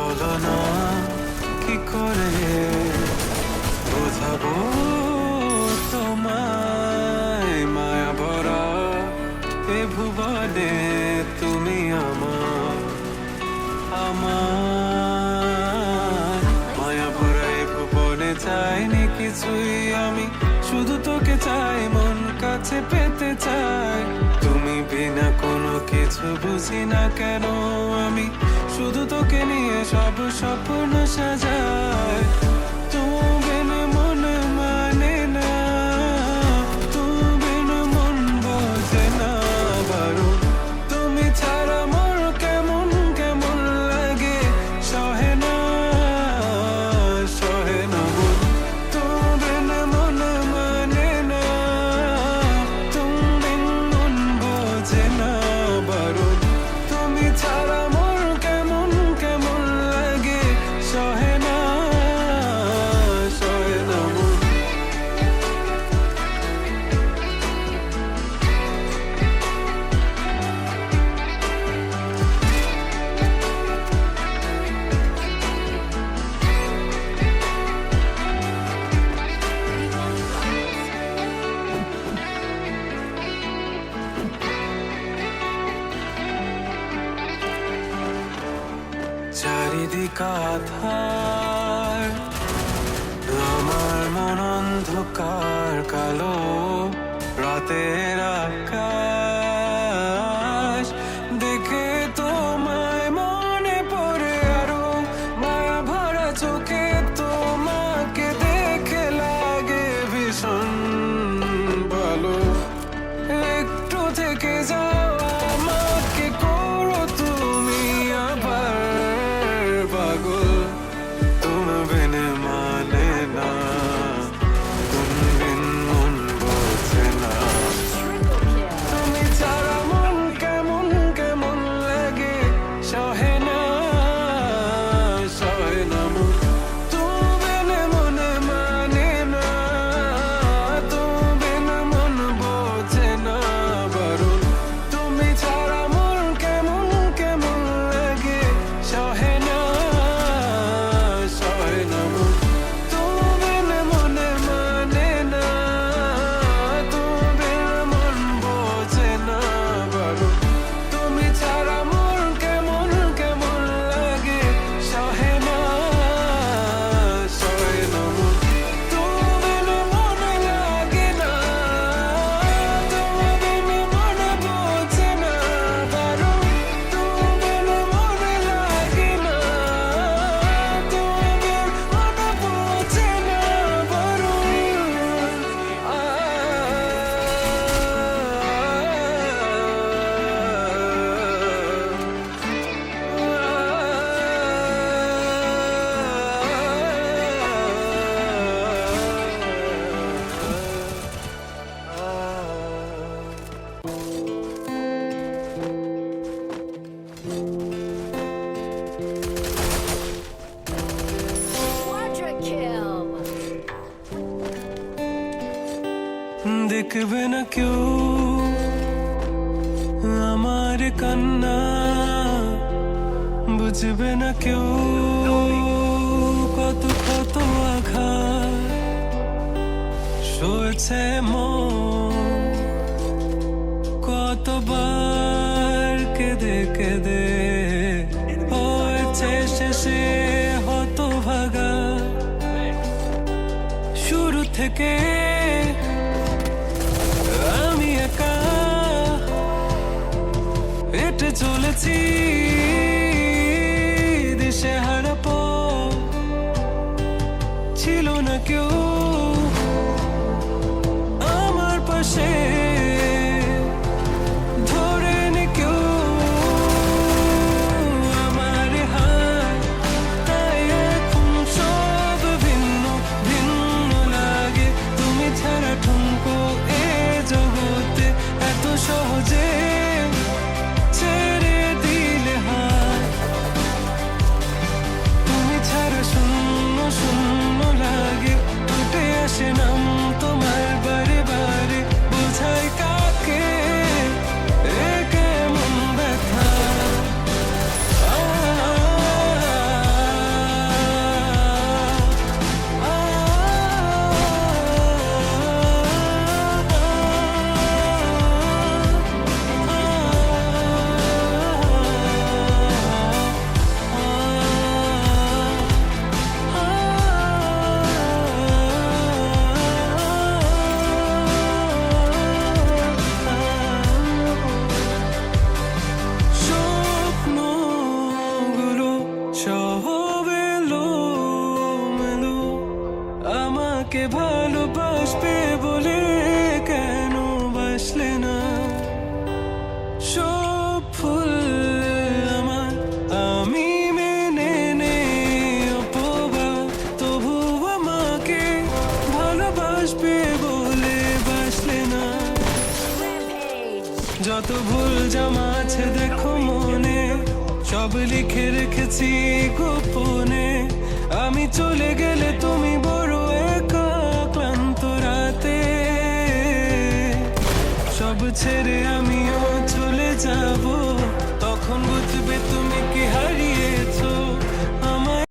বলো না কি করে বোঝাবো তোমায়, মায়া ভরা এ ভুবনে তুমি আমার, আমার মায়া ভরা এ ভুবনে চাইনি কিছুই আমি, শুধু তোকে চাই, মন কাছে পেতে চাই। তুমি বিনা কোনো কিছু বুঝি না কেন আমি, শুধু তোকে নিয়ে সব স্বপ্ন সাজাই। তুমি বিনে মন মানে না, তুমি বিনে মন বোঝে না বারো, তুমি ছাড়া মোর কেমন কেমন লাগে, সহে না সহে না মন। তুমি বিনে মন মানে না, তুমি বিন মন বোঝে না বারো, তুমি ছাড়া মোর কেমন কেমন লাগে, সহে না সহে না মন। চারিদিক আধার, আমার মন অন্ধকার কালো, রাতের আকাশ দেখে তোমায় মনে পড়ে আরো, মায়া ভরা চোখে তোমাকে দেখে লাগে ভীষণ ভালো। একটু থেকে যাও আমাকে করো তুমি আবার পাগল, তুমি বিনে মানে না, তুমি বিন মন বোঝে না, তুমি ছাড়া মন কেমন কেমন লাগে, সহে না সহে না মন। তুমি বিনে মনে মানে না, তুমি বিনে মন বোঝে না বারো, তুমি ছাড়া মন কেমন কেমন লাগে, সহে না সহে না মন। তুমি বিনে মনে মানে না, তুমি বিনে মন বোঝে না বারো, তুমি ছাড়া মন কেমন কেমন লাগে, সহে না সহে না মন। তুমি বিনে মনে লাগে না, তুমি বিনে মনে বোঝে না বারো, তুমি বিনে মনে লাগে না, তুমি বিনে মনে বোঝে না বারো। Quadra kill. দেখবে না কেউ আমার কান্না, বুঝবে না কেউ কত কত আঘাত সয়েছে মন, কতবার কেঁদে কেঁদে হয়েছে শেষে হতভাগা। শুরু থেকে আমি একা হেঁটে চলেছি দিশেহারা পথ, ছিল না কেউ আমার পাশে, ধরেনি কেউ আমার হাত, তাই এখন সব ভিন্ন ভিন্ন লাগে। তুমি ছাড়া ঠুনকো এ জগতে এত সহজে ছেড়ে দিলে যত ভুল জামা আছে দেখো মনে, সব লিখে রেখেছি গোপনে। আমি চলে গেলে তুমি বড় একা ক্লান্ত রাতে, সব ছেড়ে আমিও চলে যাব, তখন বুঝবে তুমি কি হারিয়ে